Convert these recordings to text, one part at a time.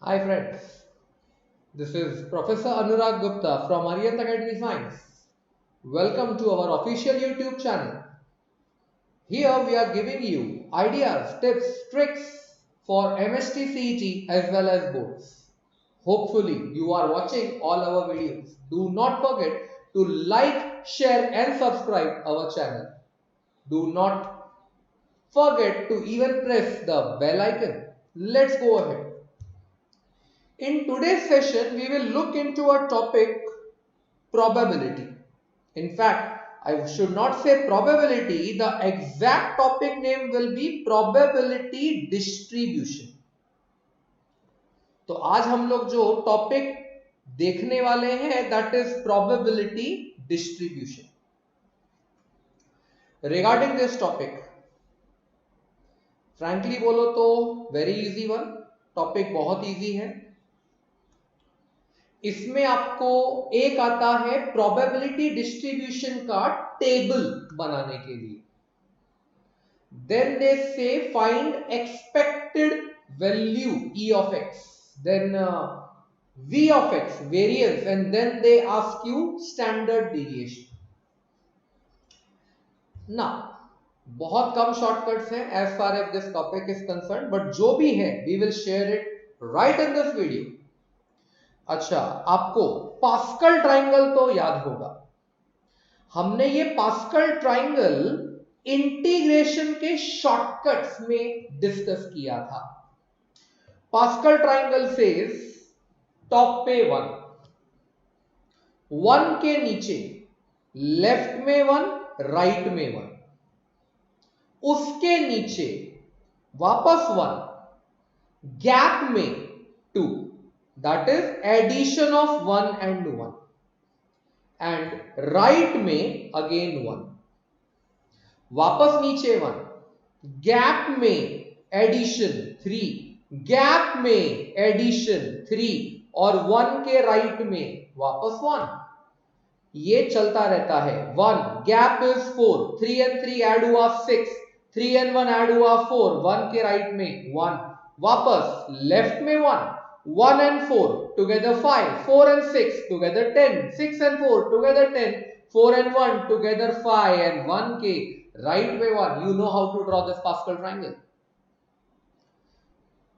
Hi friends, this is Professor Anurag Gupta from Arihant Academy Science. Welcome to our official YouTube channel. Here we are giving you ideas, tips, tricks for MST CET as well as boards. Hopefully you are watching all our videos. Do not forget to like, share and subscribe our channel. Do not forget to even press the bell icon. Let's go ahead. In today's session, we will look into a topic probability. In fact, I should not say probability, the exact topic name will be probability distribution. तो आज हम लोग जो topic देखने वाले हैं that is probability distribution. Regarding this topic, frankly बोलो तो very easy one, टॉपिक बहुत इजी है. इसमें आपको एक आता है प्रोबेबिलिटी डिस्ट्रीब्यूशन का टेबल बनाने के लिए. Then they say find expected value E of x, then V of x variance, and then they ask you standard deviation. ना बहुत कम शॉर्टकट्स हैं as far as this topic is concerned, but जो भी है we will share it right in this video. अच्छा, आपको Pascal triangle तो याद होगा. हमने ये पास्कल ट्राइंगल इंटीग्रेशन के शॉर्टकट्स में डिस्कस किया था. पास्कल ट्राइंगल सेज टॉप पे 1 के नीचे लेफ्ट में 1, राइट में 1, उसके नीचे वापस 1, गैप में 2, that is addition of 1 and 1, and right में again 1, वापस नीचे 1, गैप में addition 3, गैप में addition 3, और 1 के राइट में वापस 1. ये चलता रहता है. 1 गैप इज 4, 3 and 3 ऐड हुआ 6, 3 and 1 ऐड हुआ 4, 1 के राइट में 1, वापस लेफ्ट में 1, 1 and 4 together 5, 4 and 6 together 10, 6 and 4 together 10, 4 and 1 together 5, and 1 के right में 1. You know how to draw this Pascal triangle.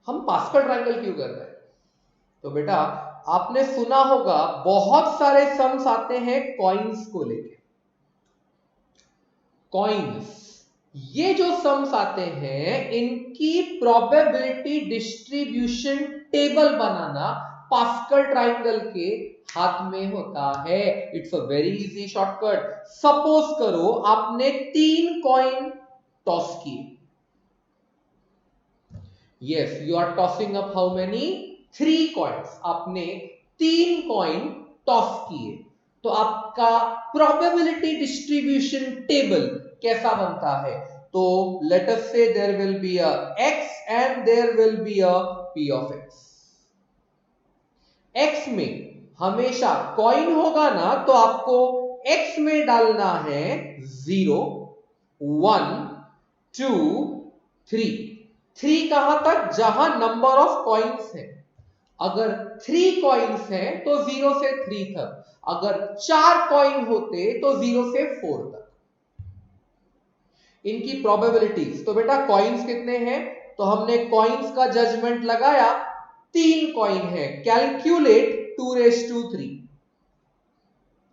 हम पास्कल ट्रायंगल क्यों कर रहे हैं? तो बेटा आपने सुना होगा बहुत सारे सम्स आते हैं कॉइन्स को लेके. कॉइन्स, ये जो सम्स आते हैं इनकी प्रोबेबिलिटी डिस्ट्रीब्यूशन टेबल बनाना पास्कल ट्राइंगल के हाथ में होता है. It's a very easy shortcut. Suppose करो आपने 3 कॉइन टॉस किए. Yes, you are tossing up how many? 3 coins. आपने 3 कॉइन टॉस किए. तो आपका प्रोबेबिलिटी डिस्ट्रीब्यूशन टेबल कैसा बनता है? तो let us say there will be a x and there will be a p of x. x में हमेशा कॉइन होगा ना, तो आपको x में डालना है 0, 1, 2, 3. 3 कहां तक? जहां नंबर ऑफ कॉइन्स है. अगर 3 कॉइन्स हैं तो 0 से 3 तक. अगर 4 कॉइन होते तो 0 से 4 तक. इनकी प्रोबेबिलिटीज. तो बेटा कॉइन्स कितने हैं? तो हमने कॉइन्स का जजमेंट लगाया. 3 कॉइन है. Calculate 2 raised to 3.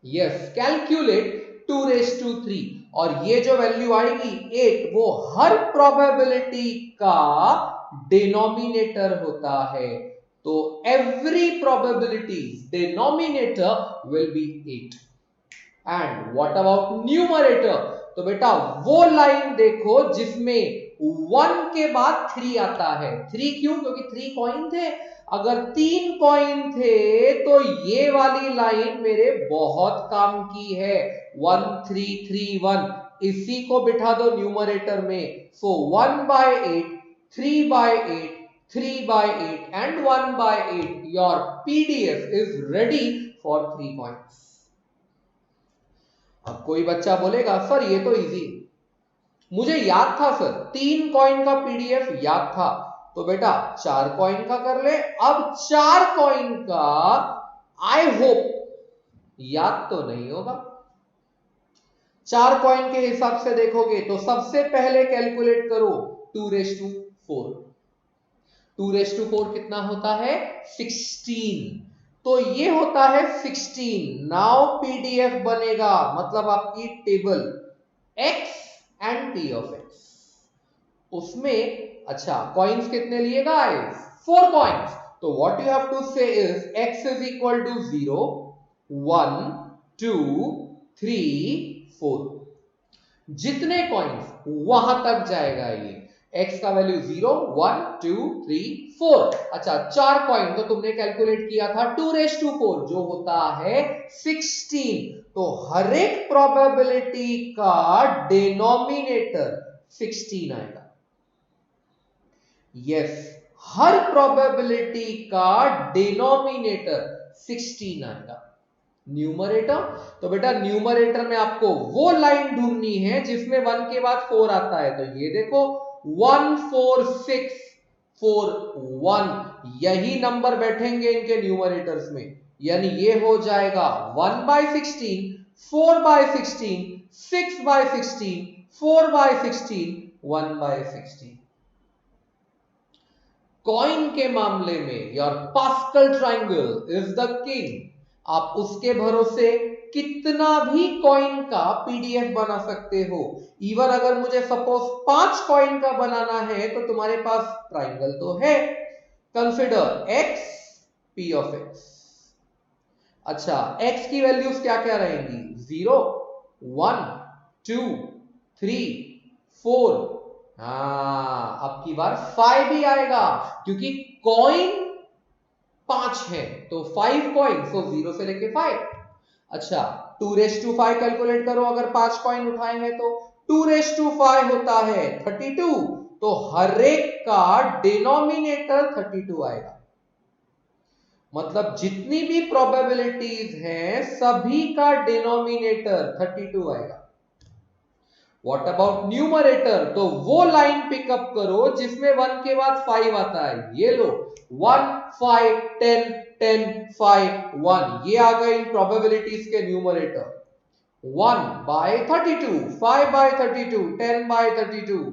Yes, calculate 2 raised to 3. और ये जो वैल्यू आएगी 8, वो हर प्रोबेबिलिटी का डिनोमिनेटर होता है. तो every probability denominator will be 8. And what about numerator? तो बेटा वो लाइन देखो जिसमें 1 के बाद 3 आता है. 3 क्यों? क्योंकि 3 कॉइन थे. अगर 3 कॉइन थे तो ये वाली लाइन मेरे बहुत काम की है. 1 3 3 1, इसी को बिठा दो न्यूमरेटर में. सो 1/8, 3/8, 3/8 and 1/8. Your PDF is ready for 3 coins. अब कोई बच्चा बोलेगा सर ये तो इजी, मुझे याद था सर, 3 कॉइन का PDF याद था. तो बेटा 4 कॉइन का कर ले। अब 4 कॉइन का आई होप याद तो नहीं होगा। 4 कॉइन के हिसाब से देखोगे तो सबसे पहले कैलकुलेट करो 2⁴। 2⁴ कितना होता है? 16। तो ये होता है 16। नाउ पीडीएफ बनेगा, मतलब आपकी table x and p of x। उसमें अच्छा कॉइन्स कितने लिए गाइस? 4 कॉइन्स। तो what you have to say is x is equal to 0 1 2 3 4। जितने कॉइन्स वहां तक जाएगा ये। x का वैल्यू 0 1 2 3 4। अच्छा 4 कॉइन तो तुमने कैलकुलेट किया था 2⁴ जो होता है 16। तो हर एक प्रोबेबिलिटी का डिनोमिनेटर 16 आएगा। यस, हर प्रोबेबिलिटी का डिनोमिनेटर 16 आएगा। न्यूमरेटर, तो बेटा न्यूमरेटर में आपको वो लाइन ढूंढनी है जिसमें 1 के बाद 4 आता है। तो ये देखो 1 4 6 4 1, यही नंबर बैठेंगे इनके न्यूमरेटर्स में। यानी ये हो जाएगा 1/16 4/16 6/16 4/16 1/16। कॉइन के मामले में your pascal triangle is the king. आप उसके भरोसे कितना भी कॉइन का पीडीएफ बना सकते हो। इवन अगर मुझे सपोज 5 कॉइन का बनाना है तो तुम्हारे पास ट्राइंगल तो है। Consider x p of x। अच्छा x की वैल्यूज क्या क्या रहेंगी? 0 1 2 3 4। हाँ, अब की बार 5 भी आएगा क्योंकि कॉइन 5 है तो 5 कॉइन, तो 0 से लेके 5। अच्छा 2⁵ कैलकुलेट करो, अगर 5 कॉइन उठाए हैं तो 2⁵ होता है 32। तो हर एक का डिनोमिनेटर 32 आएगा। मतलब जितनी भी प्रोबेबिलिटीज हैं सभी का डिनोमिनेटर 32 आएगा। What about numerator? तो वो लाइन पिकअप करो जिसमें 1 के बाद 5 आता है। ये लो 1 5 10 10 5 1, ये आ गए इन प्रोबेबिलिटीज के न्यूमरेटर। 1/32 5/32 10/32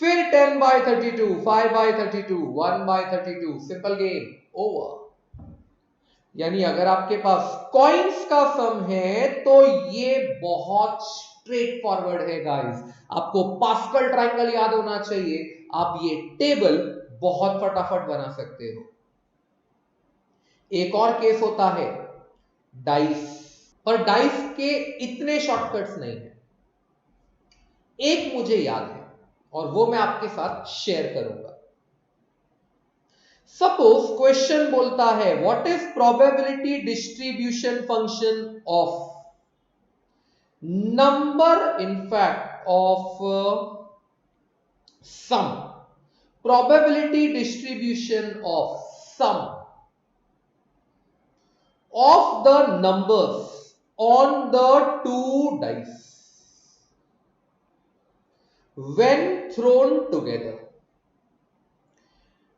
फिर 10/32 5/32 1/32। Simple game over. यानी अगर आपके पास कॉइन्स का सम है तो ये बहुत स्ट्रेट फॉरवर्ड है गाइस। आपको पास्कल ट्राइंगल याद होना चाहिए, आप ये टेबल बहुत फटाफट बना सकते हो। एक और केस होता है डाइस, पर डाइस के इतने शॉर्टकट्स नहीं है। एक मुझे याद है और वो मैं आपके साथ शेयर करूंगा। सपोज क्वेश्चन बोलता है what is probability distribution function of number in fact of sum. Probability distribution of sum of the numbers on the 2 dice when thrown together।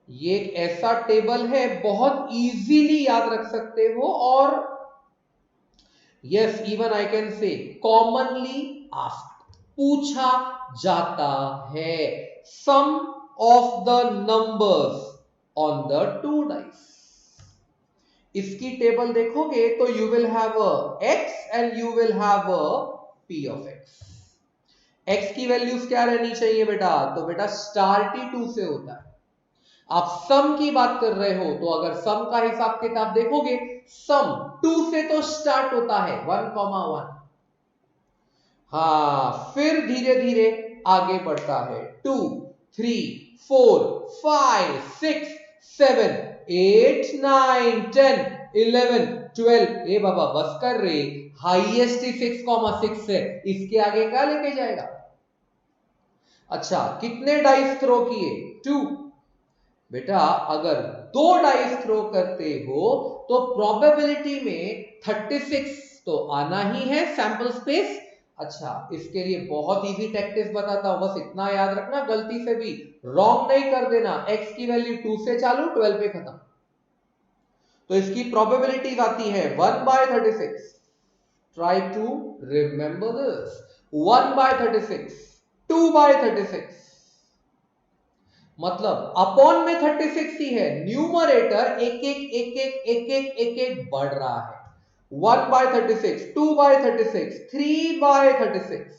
ये एक ऐसा टेबल है बहुत इजीली याद रख सकते हो और yes even I can say commonly asked, पूछा जाता है। Sum of the numbers on the 2 dice. इसकी टेबल देखोगे तो you will have a x and you will have a p of x। x की वैल्यूज क्या रहनी चाहिए बेटा? तो बेटा *t2 से होता है। आप सम की बात कर रहे हो तो अगर सम का हिसाब किताब देखोगे सम 2 से तो स्टार्ट होता है 1,1। हाँ, फिर धीरे धीरे आगे बढ़ता है 2 3 4 5 6 7 8 9 10 11 12। ए बाबा बस कर रे, हाईएस्ट ही 6,6 है, इसके आगे क्या लेके जाएगा? अच्छा कितने डाइस थ्रो किए? 2। बेटा अगर 2 डाइस थ्रो करते हो तो प्रोबेबिलिटी में 36 तो आना ही है सैंपल स्पेस। अच्छा, इसके लिए बहुत इजी टैक्टिक्स बताता हूं, बस इतना याद रखना, गलती से भी रॉन्ग नहीं कर देना। x की वैल्यू 2 से चालू, 12 पे खत्म। तो इसकी प्रोबेबिलिटीज आती है 1/36। Try to remember this. 1/36, 2/36, मतलब अपॉन में 36 ही है, न्यूमरेटर एक एक एक एक एक एक एक एक बढ़ रहा है। 1/36, 2/36, 3/36,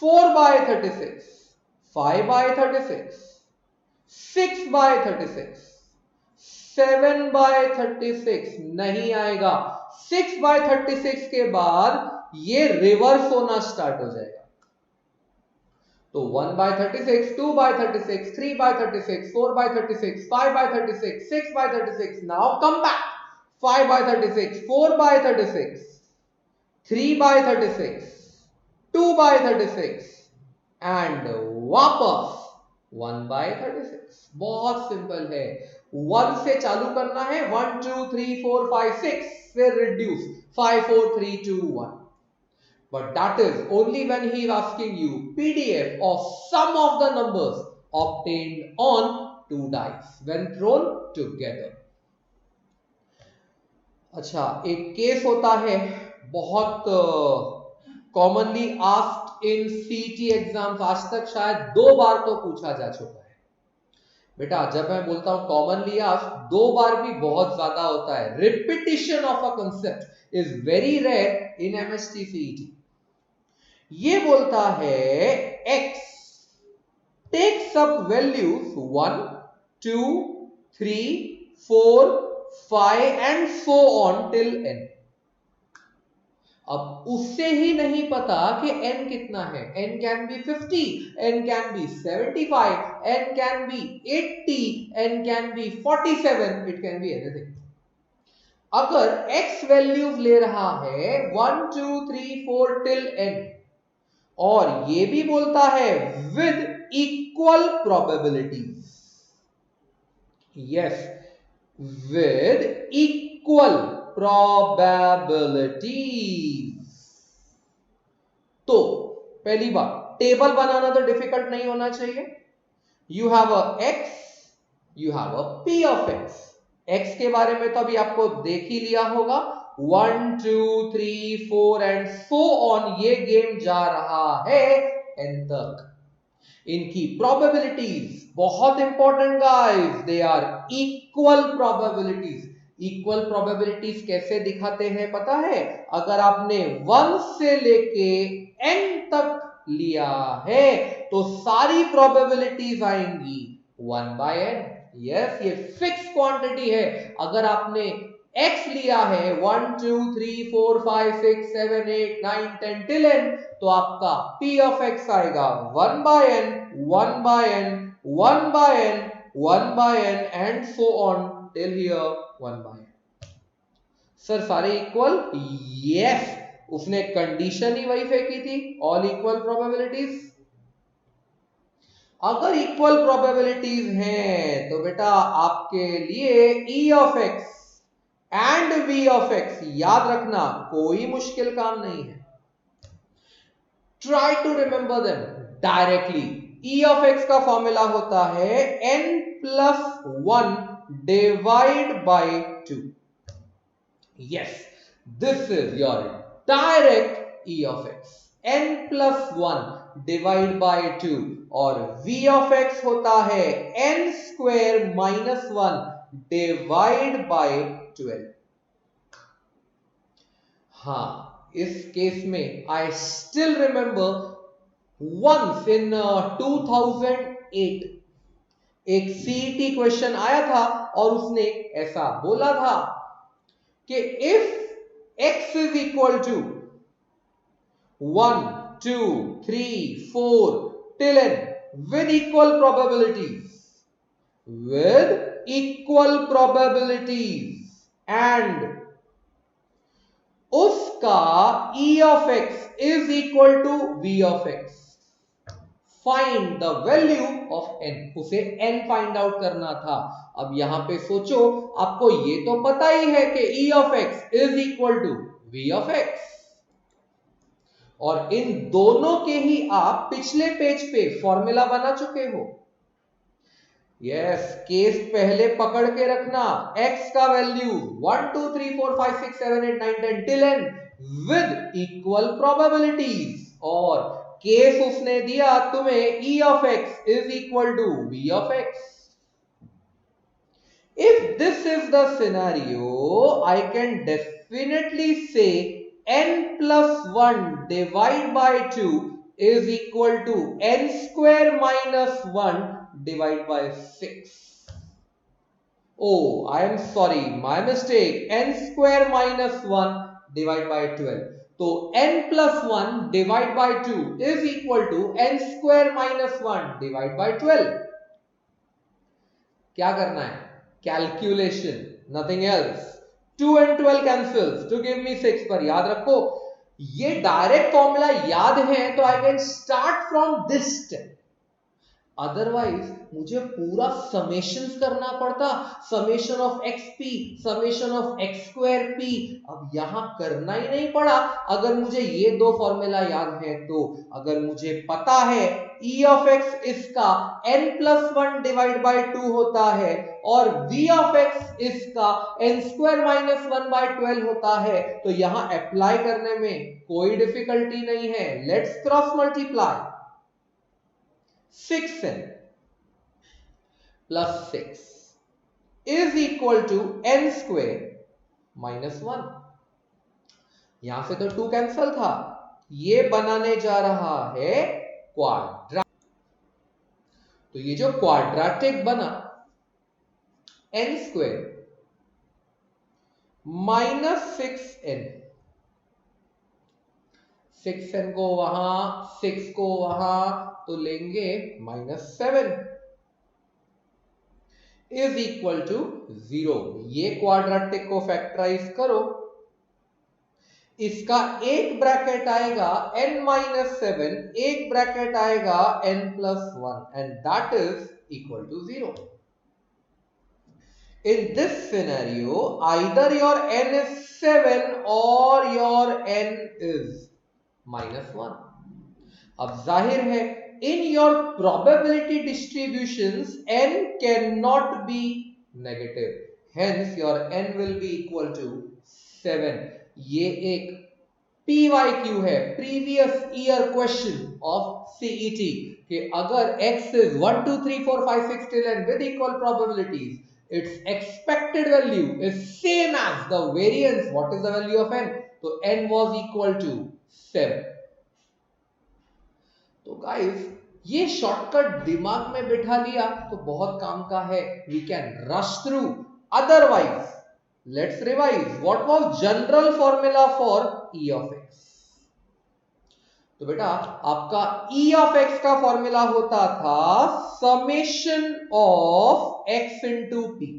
4/36, 5/36, 6/36, 7/36 नहीं आएगा। 6/36 के बाद ये रिवर्स होना स्टार्ट हो जाएगा। तो 1/36, 2/36, 3/36, 4/36, 5/36, 6/36, now come back। 5/36, 4/36, 3/36, 2/36 and वापस 1/36। बहुत सिंपल है, 1 से चालू करना है, 1 2 3 4 5 6, फिर reduce 5 4 3 2 1। But that is only when he is asking you PDF of sum of the numbers obtained on 2 dice when thrown together। अच्छा, एक केस होता है बहुत कॉमनली आस्क्ड इन सीटी एग्जाम्स, आज तक शायद 2 बार तो पूछा जा चुका है। बेटा जब मैं बोलता हूं कॉमनली आस्क्ड, 2 बार भी बहुत ज्यादा होता है। Repetition of a concept is very rare in MST CET. ये बोलता है x takes up values 1 2 3 4 5 and so on till n। अब उससे ही नहीं पता कि n कितना है। n can be 50, n can be 75, n can be 80, n can be 47, it can be anything। अगर x वैल्यूज ले रहा है 1 2 3 4 till n, और ये भी बोलता है with equal probabilities, yes, with equal probabilities. तो पहली बात, टेबल बनाना तो डिफिकल्ट नहीं होना चाहिए। You have a x, you have a p of x। x के बारे में तो अभी आपको देख ही लिया होगा, 1 2 3 4 एंड सो ऑन, ये गेम जा रहा है n तक। इनकी प्रोबेबिलिटीज बहुत important guys, they are equal probabilities. Equal probabilities कैसे दिखाते हैं पता है? अगर आपने 1 से लेके n तक लिया है तो सारी प्रोबेबिलिटीज आएंगी 1/n। यस, ये फिक्स क्वांटिटी है। अगर आपने x लिया है 1 2 3 4 5 6 7 8 9 10 till n, तो आपका p of x आएगा 1/n 1/n 1/n 1/n and so on till here 1/n। Sir सारे इक्वल? यस, उसने कंडीशन ही वही फेंकी थी, ऑल इक्वल प्रोबेबिलिटीज। अगर इक्वल प्रोबेबिलिटीज हैं तो बेटा आपके लिए e of x and v of x याद रखना कोई मुश्किल काम नहीं है। Try to remember them directly. e of x का फॉर्मूला होता है n plus 1 divide by 2। Yes, this is your direct e of x, n plus 1 divide by 2, और v of x होता है n square minus 1 divide by 12। हाँ, इस case में I still remember once in 2008 एक CET question आया था और उसने ऐसा बोला था कि if x is equal to 1 2 3 4 till n with equal probabilities and उसका e of x is equal to v of x, find the value of n। उसे n फाइंड आउट करना था। अब यहां पे सोचो, आपको ये तो पता ही है कि e of x is equal to v of x, और इन दोनों के ही आप पिछले पेज पे फॉर्मूला बना चुके हो। यस, केस पहले पकड़ के रखना। x का value 1 2 3 4 5 6 7 8 9 10 till n with equal probabilities, और केस उसने दिया तुम्हें e of x is equal to v of x. If this is the scenario, I can definitely say n plus 1 divided by 2 is equal to n square minus 1 divided by 6. Oh, I am sorry, my mistake. N square minus 1 divided by 12. तो n plus 1 divided by 2 is equal to n square minus 1 divided by 12. क्या करना है? Calculation, nothing else. 2 and 12 cancels to give me 6. पर याद रखो, ये direct formula याद है तो I can start from this step. Otherwise मुझे पूरा समेशंस करना पड़ता, summation of x P, summation of x square P. अब यहां करना ही नहीं पड़ा अगर मुझे ये दो फॉर्मूला याद है तो। अगर मुझे पता है e ऑफ x इसका n प्लस 1 डिवाइड बाय 2 होता है और v ऑफ x इसका n स्क्वायर माइनस 1 बाय 12 होता है, तो यहां अप्लाई करने में कोई डिफिकल्टी नहीं है। Let's cross multiply. 6n plus 6 is equal to n square minus 1. यहां से तो 2 कैंसल था, ये बनाने जा रहा है क्वाड्रेटिक। तो ये जो क्वाड्रेटिक बना n square minus 6n, 6n को वहां 6 को वहां तो लेंगे -7 इज इक्वल टू 0। ये क्वाड्रेटिक को फैक्टराइज करो, इसका एक ब्रैकेट आएगा n-7, एक ब्रैकेट आएगा n+1 and that is equal to 0। In this scenario, either your n is 7 or your n is -1. अब जाहिर है in your probability distributions n cannot be negative, hence your n will be equal to 7. ये एक PYQ है, previous year question of CET, कि अगर x is 1 2 3 4 5 6 till n with equal probabilities, its expected value is same as the variance. What is the value of n? So n was equal to 7. तो guys ये shortcut दिमाग में बिठा लिया तो बहुत काम का है, we can rush through. Otherwise let's revise, what was general formula for e of x? तो बेटा आपका e ऑफ x का फॉर्मूला होता था summation of x into p।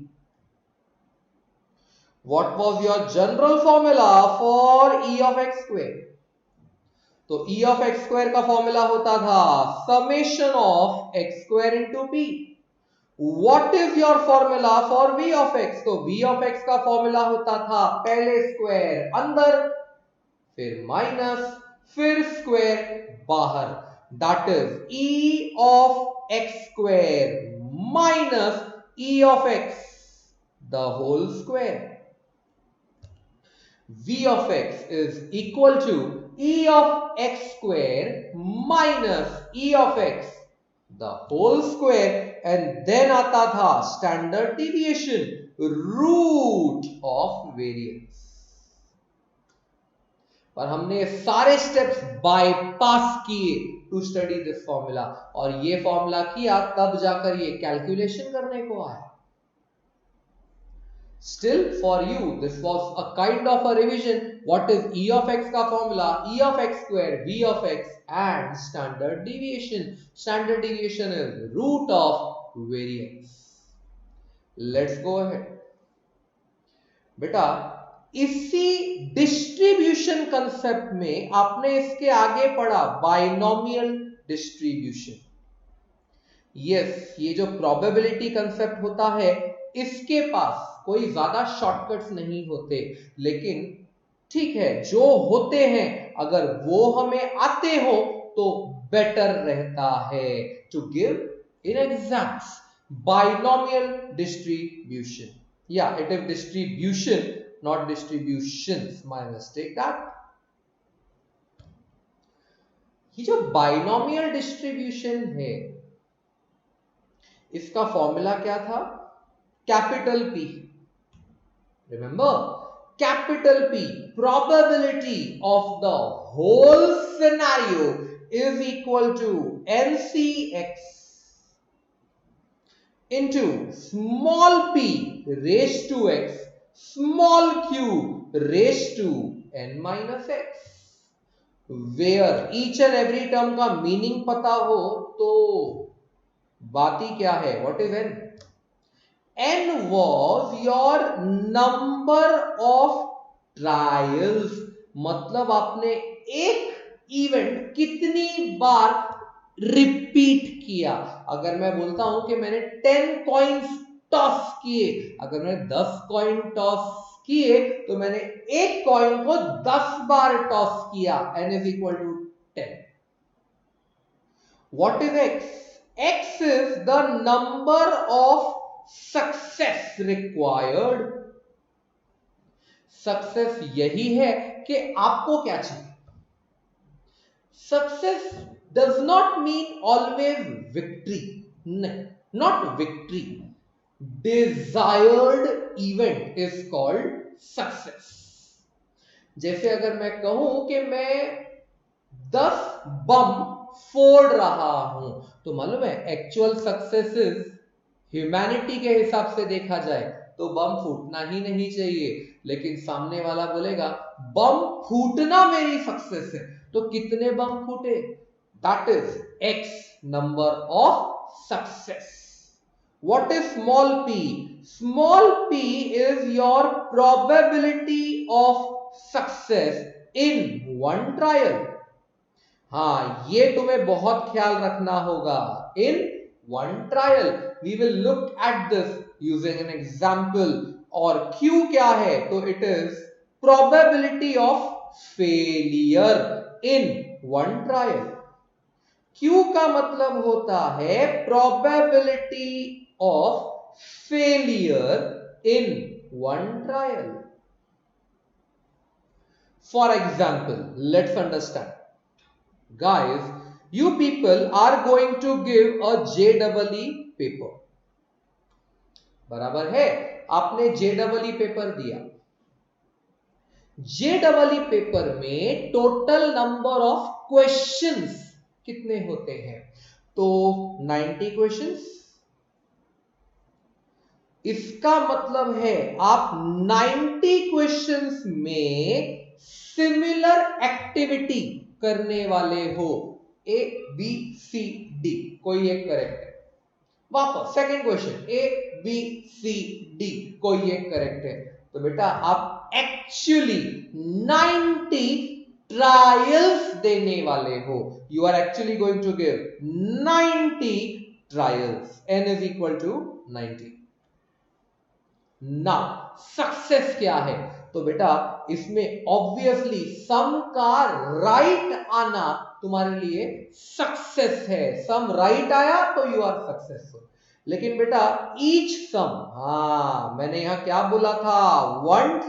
What was your general formula for e of x स्क्वायर? तो e of x square का formula होता था summation of x square into p। What is your formula for v of x? तो v of x का formula होता था पहले स्क्वायर अंदर, फिर माइनस, फिर स्क्वायर बाहर, that is e of x square minus e of x the whole square. v of x is equal to e of x square minus e of x the whole square, and then आता था standard deviation, root of variance। पर हमने सारे steps bypass किए to study this formula, और ये formula किया तब जाकर ये कैलकुलेशन करने को आया। Still for you this was a kind of a revision. What is e of x का formula? E of x square, v of x and standard deviation. Standard deviation is root of variance. Let's go ahead. बेटा इसी distribution concept में आपने इसके आगे पढ़ा binomial distribution. Yes, ये जो प्रोबेबिलिटी कंसेप्ट होता है इसके पास कोई ज्यादा शॉर्टकट्स नहीं होते, लेकिन ठीक है जो होते हैं अगर वो हमें आते हो तो बेटर रहता है to give in exams. Binomial distribution, या it is distribution not distributions, my mistake that. ये जो बाइनोमियल डिस्ट्रीब्यूशन है इसका फॉर्मूला क्या था? Capital P. Remember, capital P, probability of the whole scenario is equal to NCX into small p raised to x small q raised to n minus x, where each and every term का meaning पता हो तो बात ही क्या है? What is n? n was your number of trials, मतलब आपने एक इवेंट कितनी बार रिपीट किया. अगर मैं बोलता हूं कि मैंने 10 कॉइन्स टॉस किए, अगर मैंने 10 कॉइन टॉस किए तो मैंने एक कॉइन को 10 बार टॉस किया. n is equal to 10. What is x? x is the number of success required. Success यही है कि आपको क्या चाहिए. Success does not mean always victory. Not victory. Desired event is called success. जैसे अगर मैं कहूं कि मैं 10 बम फोड़ रहा हूं तो मालूम है एक्चुअल सक्सेस ह्यूमैनिटी के हिसाब से देखा जाए तो बम फूटना ही नहीं चाहिए, लेकिन सामने वाला बोलेगा बम फूटना मेरी सक्सेस है. तो कितने बम फूटे? That is x number of success. What is small p? Small p is your probability of success in one trial. हाँ, ये तुम्हें बहुत ख्याल रखना होगा. In one trial. We will look at this using an example. और Q क्या है? तो it is probability of failure in one trial. Q का मतलब होता है probability of failure in one trial. For example, let's understand. Guys, you people are going to give a JEE paper. बराबर है? आपने JEE पेपर दिया. JEE paper में total number of questions कितने होते हैं? तो 90 क्वेश्चंस. इसका मतलब है आप 90 क्वेश्चंस में सिमिलर एक्टिविटी करने वाले हो. A, B, C, D कोई एक करेक्ट है. वापस second question, A, B, C, D कोई एक करेक्ट है. तो बेटा आप एक्चुअली 90 ट्रायल्स देने वाले हो. You are actually going to give 90 trials. n is equal to 90. Now success क्या है? तो बेटा इसमें ऑब्वियसली सम का राइट आना तुम्हारे लिए सक्सेस है. सम राइट आया तो यू आर सक्सेसफुल. लेकिन बेटा ईच सम, हाँ मैंने यहां क्या बोला था? वन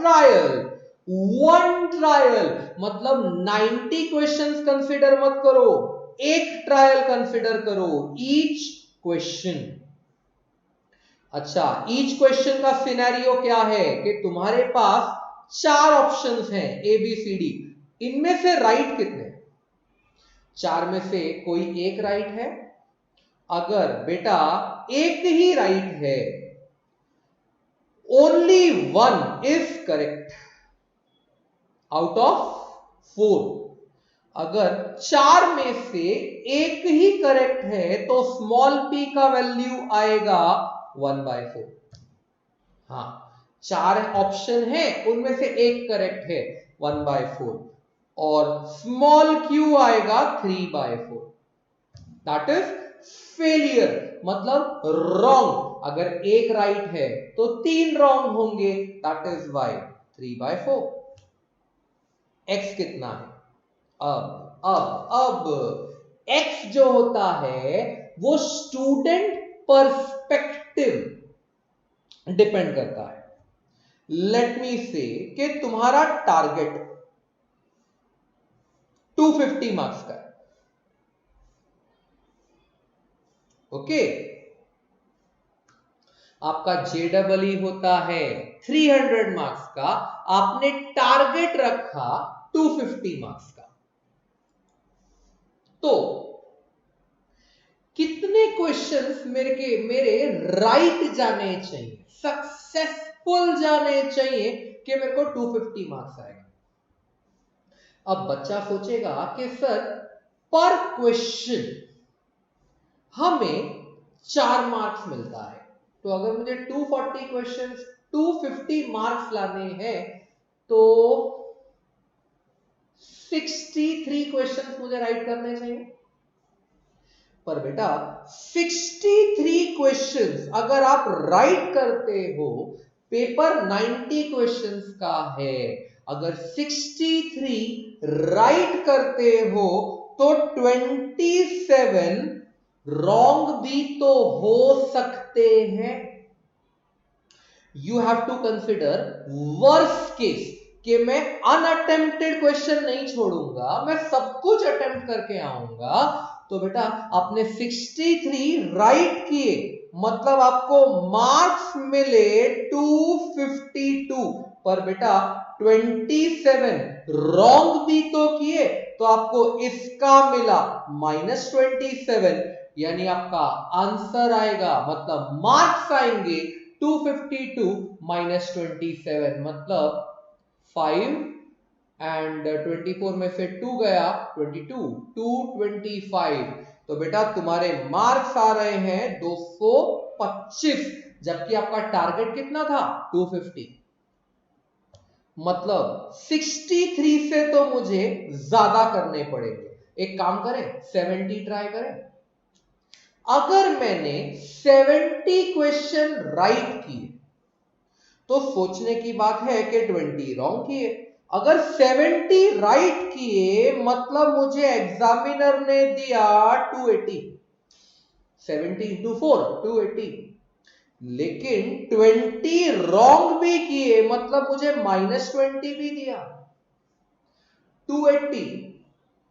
ट्रायल मतलब 90 क्वेश्चंस कंसीडर मत करो, एक ट्रायल कंसीडर करो. Each question. अच्छा, ईच क्वेश्चन का सिनेरियो क्या है कि तुम्हारे पास 4 ऑप्शंस हैं A, B, C, D. इनमें से राइट कितने? 4 में से कोई एक राइट है. अगर बेटा एक ही राइट है, only 1 is correct out of 4. अगर 4 में से एक ही करेक्ट है तो स्मॉल p का वैल्यू आएगा 1/4. हाँ, 4 ऑप्शन है, उनमें से एक करेक्ट है 1/4 और स्मॉल q आएगा 3/4. दैट इज फेलियर मतलब रॉन्ग. अगर एक राइट है तो 3 रॉन्ग होंगे. That is why 3/4. x कितना है? अब x जो होता है वो स्टूडेंट पर्सपेक्टिव डिपेंड करता है। लेट मी से कि तुम्हारा टारगेट 250 मार्क्स का है, ओके। आपका जेडबलई होता है 300 मार्क्स का, आपने टारगेट रखा 250 मार्क्स का। तो कितने क्वेश्चंस मेरे राइट जाने चाहिए, सक्सेसफुल जाने चाहिए कि मेरे को 250 मार्क्स आएगा। अब बच्चा सोचेगा कि सर पर क्वेश्चन हमें 4 मार्क्स मिलता है, तो अगर मुझे 240 क्वेश्चंस 250 मार्क्स लाने हैं तो 63 क्वेश्चंस मुझे राइट करने चाहिए। पर बेटा 63 क्वेश्चंस अगर आप राइट करते हो, पेपर 90 क्वेश्चंस का है, अगर 63 राइट करते हो तो 27 रॉन्ग भी तो हो सकते हैं। You have to consider worst case कि मैं अनअटेम्प्टेड क्वेश्चन नहीं छोड़ूंगा, मैं सब कुछ अटेम्प्ट करके आऊंगा। तो बेटा आपने 63 राइट किए, मतलब आपको मार्क्स मिले 252, पर बेटा 27 रॉन्ग भी तो किए, तो आपको इसका मिला -27, यानी आपका आंसर आएगा, मतलब मार्क्स आएंगे 252 - 27, मतलब 5 एंड 24 में से 2 गया 22, 225। तो बेटा तुम्हारे मार्क्स आ रहे हैं 225, जबकि आपका टारगेट कितना था 250। मतलब 63 से तो मुझे ज्यादा करने पड़ेंगे। एक काम करें 70 ट्राई करें। अगर मैंने 70 क्वेश्चन राइट किए तो सोचने की बात है कि 20 रॉन्ग किए। अगर 70 राइट किए मतलब मुझे एग्जामिनर ने दिया 280, 70 into 4 280, लेकिन 20 रॉन्ग भी किए मतलब मुझे -20 भी दिया। 280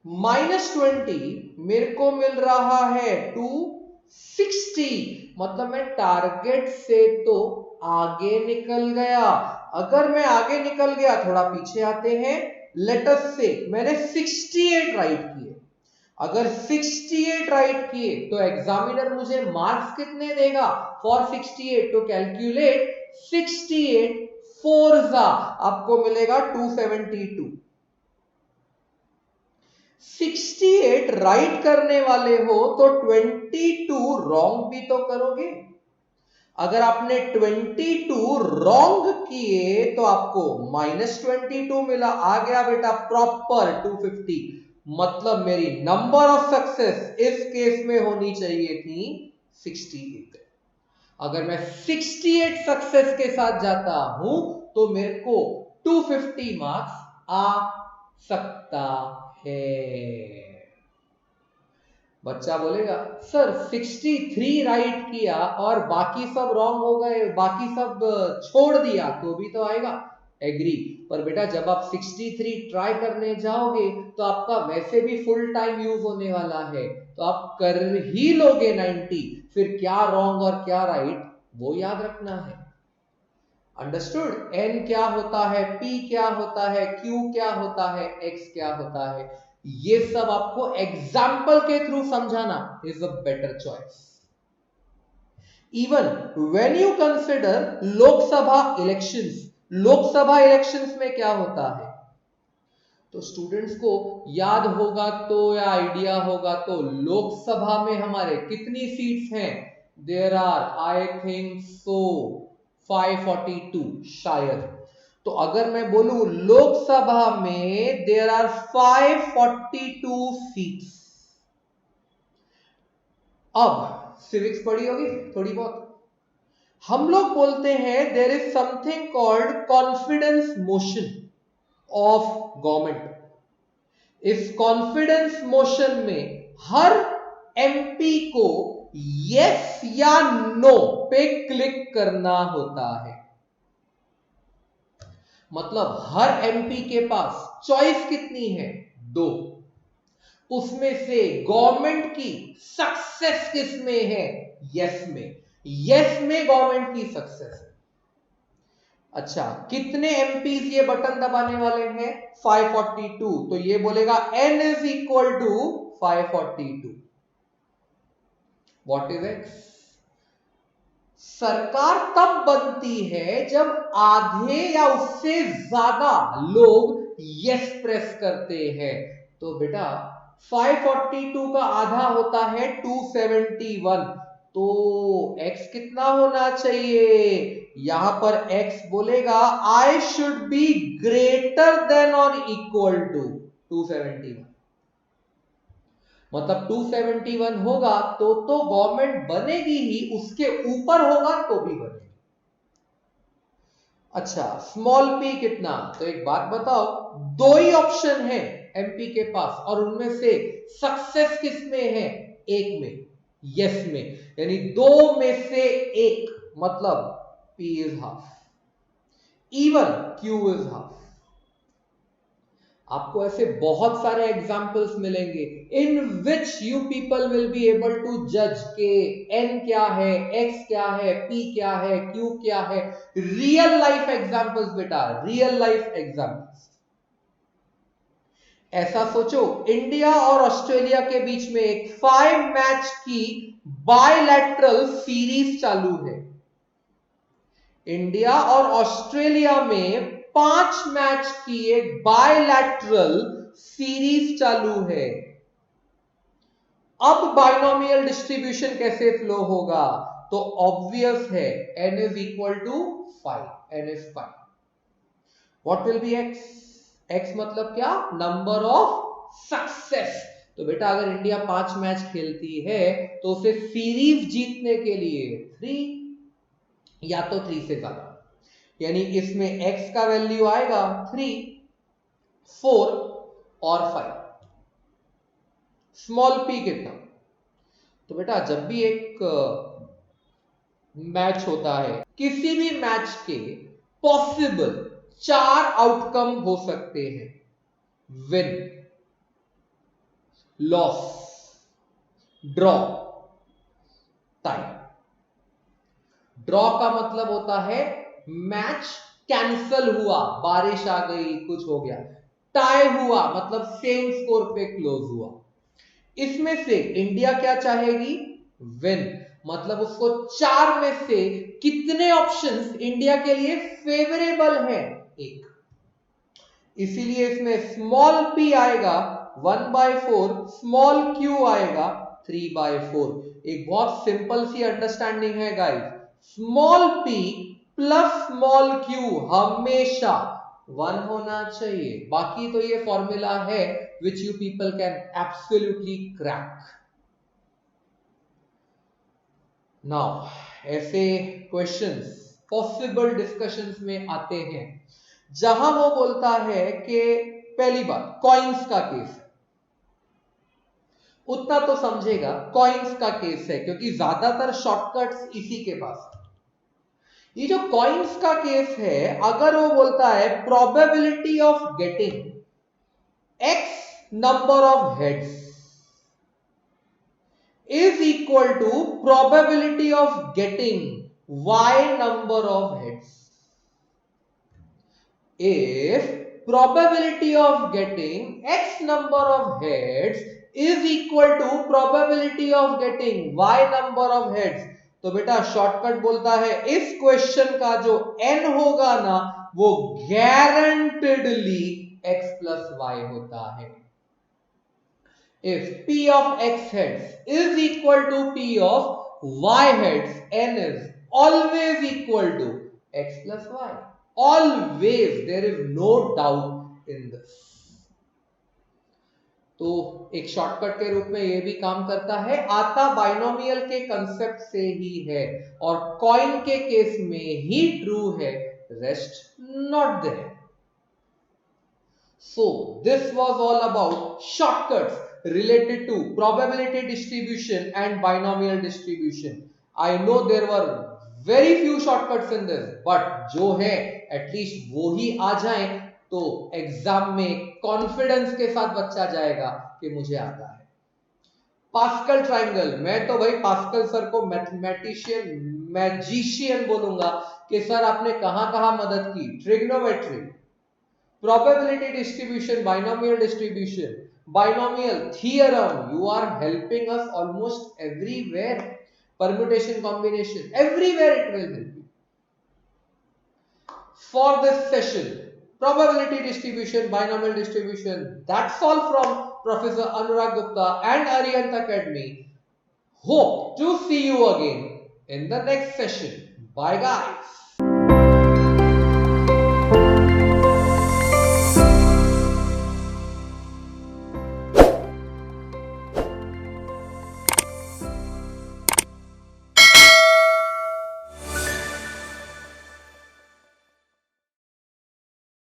-20 मेरे को मिल रहा है 260, मतलब मैं टारगेट से तो आगे निकल गया। अगर मैं आगे निकल गया, थोड़ा पीछे आते हैं, लेट अस से मैंने 68 राइट किए। अगर 68 राइट किए तो एग्जामिनर मुझे मार्क्स कितने देगा फॉर 68, तो कैलकुलेट 68 4 आपको मिलेगा 272। 68 राइट करने वाले हो तो 22 रॉन्ग भी तो करोगे। अगर आपने 22 रॉन्ग किए तो आपको -22 मिला, आ गया बेटा प्रॉपर 250। मतलब मेरी नंबर ऑफ सक्सेस इस केस में होनी चाहिए थी 68। अगर मैं 68 सक्सेस के साथ जाता हूं तो मेरे को 250 मार्क्स आ सकता है। बच्चा बोलेगा सर 63 राइट किया और बाकी सब रॉन्ग हो गए, बाकी सब छोड़ दिया तो भी तो आएगा। एग्री, पर बेटा जब आप 63 ट्राई करने जाओगे तो आपका वैसे भी फुल टाइम यूज होने वाला है, तो आप कर ही लोगे 90, फिर क्या रॉन्ग और क्या राइट वो याद रखना है। अंडरस्टूड? एन क्या होता है, पी क्या होता है, क्यू क्या होता है, एक्स क्या होता है, ये सब आपको एग्जाम्पल के थ्रू समझाना is a better choice. Even when you consider Lok Sabha elections, Lok Sabha elections में क्या होता है, तो स्टूडेंट्स को याद होगा तो या आइडिया होगा तो लोकसभा में हमारे कितनी सीट्स हैं, there are I think so 542 शायद। तो अगर मैं बोलूं लोकसभा में देयर आर 542 सीट्स। अब सिविक्स पढ़ी होगी थोड़ी बहुत, हम लोग बोलते हैं there is something called confidence motion of government. इस कॉन्फिडेंस मोशन में हर एमपी को यस या नो पे क्लिक करना होता है। मतलब हर एमपी के पास चॉइस कितनी है? 2। उसमें से गवर्नमेंट की सक्सेस किस में है? यस में। यस में गवर्नमेंट की सक्सेस है। अच्छा, कितने एमपीज ये बटन दबाने वाले हैं? 542। तो ये बोलेगा n is equal to 542। What is x? सरकार तब बनती है जब आधे या उससे ज्यादा लोग यस प्रेस करते हैं। तो बेटा 542 का आधा होता है 271। तो x कितना होना चाहिए? यहां पर x बोलेगा I should be greater than और इक्वल टू 271। मतलब 271 होगा तो गवर्नमेंट बनेगी ही, उसके ऊपर होगा तो भी बनेगी। अच्छा, स्मॉल p कितना? तो एक बात बताओ, 2 ही ऑप्शन है एमपी के पास और उनमें से सक्सेस किस में है? 1 में, यस में। यानी 2 में से 1, मतलब p is half, even q is half. आपको ऐसे बहुत सारे एग्जाम्पल्स मिलेंगे in which you people will be able to जज के n क्या है, x क्या है, p क्या है, q क्या है। रियल लाइफ एग्जाम्पल्स बेटा, रियल लाइफ एग्जाम्पल्स। ऐसा सोचो, इंडिया और ऑस्ट्रेलिया के बीच में एक 5 मैच की बायलैटरल सीरीज चालू है। इंडिया और ऑस्ट्रेलिया में 5 मैच की एक बायलैटरल सीरीज चालू है। अब बाइनोमियल डिस्ट्रीब्यूशन कैसे फ्लो होगा? तो ऑब्वियस है, n is equal to 5, n is 5। What will be x? x मतलब क्या? Number of success. तो बेटा अगर इंडिया 5 मैच खेलती है तो उसे सीरीज जीतने के लिए 3 या तो 3 से ज्यादा, यानी इसमें x का वैल्यू आएगा 3, 4 और 5। स्मॉल p कितना? तो बेटा जब भी एक मैच होता है, किसी भी मैच के पॉसिबल 4 आउटकम हो सकते हैं। Win, loss, draw, tie. Draw का मतलब होता है मैच कैंसल हुआ, बारिश आ गई, कुछ हो गया। टाई हुआ मतलब सेम स्कोर पे क्लोज हुआ। इसमें से इंडिया क्या चाहेगी? विन, मतलब उसको 4 में से कितने ऑप्शंस इंडिया के लिए फेवरेबल है? 1। इसीलिए इसमें स्मॉल p आएगा 1/4, स्मॉल q आएगा 3/4। एक बहुत सिंपल सी अंडरस्टैंडिंग है guys, small p plus small q हमेशा 1 होना चाहिए। बाकी तो ये फॉर्मूला है which you people can absolutely crack. Now, ऐसे क्वेश्चंस पॉसिबल डिस्कशंस में आते हैं जहां वो बोलता है कि पहली बात कॉइन्स का केस है, उतना तो समझेगा, कॉइन्स का केस है क्योंकि ज्यादातर शॉर्टकट्स इसी के पास है। ये जो कॉइन्स का केस है, अगर वो बोलता है probability of getting x number of heads is equal to probability of getting y number of heads. If probability of getting x number of heads is equal to probability of getting y number of heads, तो बेटा shortcut बोलता है इस question का जो n होगा ना वो गारंटेडली x plus y होता है। If p of x heads is equal to p of y heads, n is always equal to x plus y. Always, there is no doubt in this. तो एक shortcut के रूप में यह भी काम करता है, आता बाइनोमियल के कंसेप्ट से ही है और कॉइन के केस में ही ट्रू है, rest not there. So this was all about shortcuts related to probability distribution and binomial distribution. I know there were very few shortcuts in this, but जो है एटलीस्ट वो ही आ जाए तो एग्जाम में कॉन्फिडेंस के साथ बच्चा जाएगा कि मुझे आता है। पास्कल ट्राइंगल, मैं तो भाई पास्कल सर को मैथमेटिशियन मैजिशियन बोलूंगा कि सर आपने कहां कहां मदद की। Trigonometry, probability distribution, binomial distribution, binomial theorem, you are helping us almost everywhere. Permutation, combination, everywhere it will help you. For this session, probability distribution, binomial distribution, that's all from Professor Anurag Gupta and Arihant Academy. Hope to see you again in the next session. Bye guys.